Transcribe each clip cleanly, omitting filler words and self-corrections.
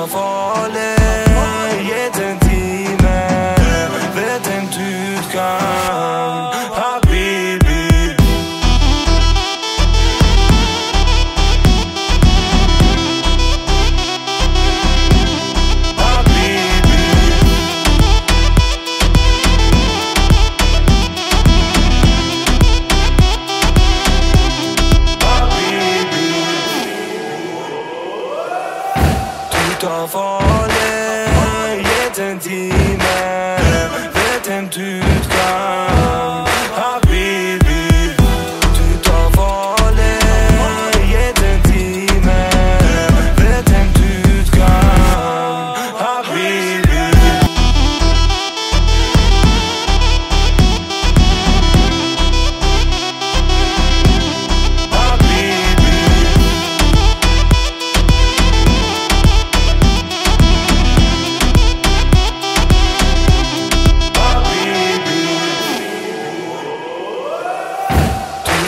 tar farlig, gitt en time, vet en utgang, habibi. Tar farlig, gitt en time, vet en utgang, habibi. Du tar farlig, gitt en time, vet en utgang, habibi.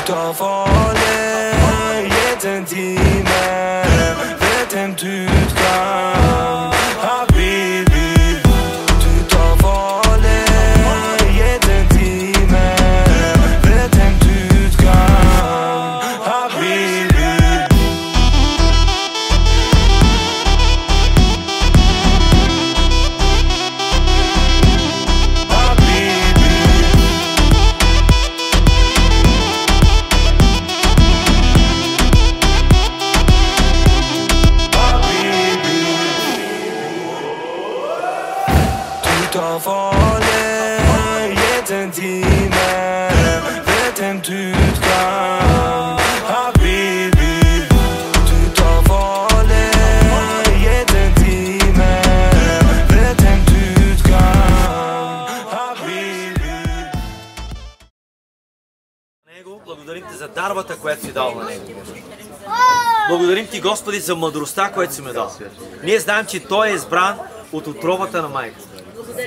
Tar farlig, gitt en time, vet en utgang, habibi. Du tar farlig, gitt en time, vet en utgang, habibi. Tar farlig, gitt en time, vet en utgang, habibi. Du tar farlig, gitt en time, vet en utgang, habibi. Него, благодарим Ти за дарбата, която си дал на Него. Благодарим Ти, Господи, за мъдростта, която си ме дал. Ние знаем, че Той е избран от утробата на майка.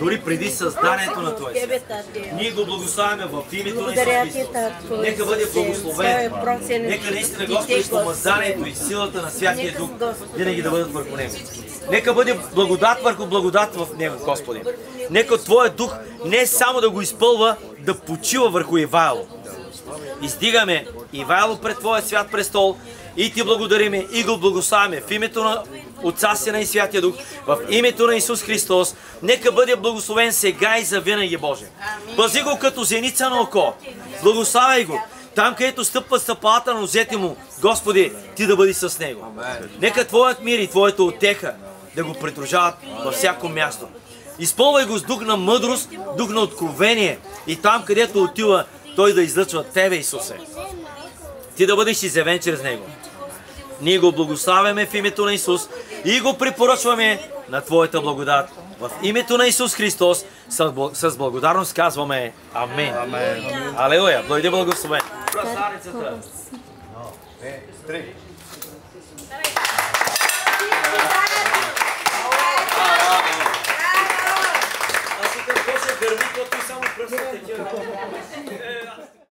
Дори преди създанието на Твоя свят. Ние го благославяме в името на Исус Христос. Нека бъде благословен. Нека наистина, Господи, помазанието и силата на Святия Дух винаги да бъдат върху Него. Нека бъде благодат върху благодат в Него, Господи. Нека Твоя Дух не само да го изпълва, да почива върху Ивайло. Издигаме Ивайло пред Твоя свят престол и Ти благодариме и го благославяме в името на Отца, Сина и Святия Дух, в името на Исус Христос. Нека бъде благословен сега и завинаги, Боже. Пази го като зеница на око. Благославяй го. Там, където стъпва стъпалата на нозете му, Господи, Ти да бъди с него. Нека Твоят мир и Твоята утеха да го придружават във всяко място. Изпълвай го с дух на мъдрост, дух на откровение и там, където отива, Той да излъчва Тебе, Исусе. Ти да бъдеш изявен чрез него. Ние го благославяме в името на Исус и го препоръчваме на Твоята благодат. В името на Исус Христос с благодарност казваме Амин. Алелуя. Бъди благословен. Красавицата. 1, 2, 3.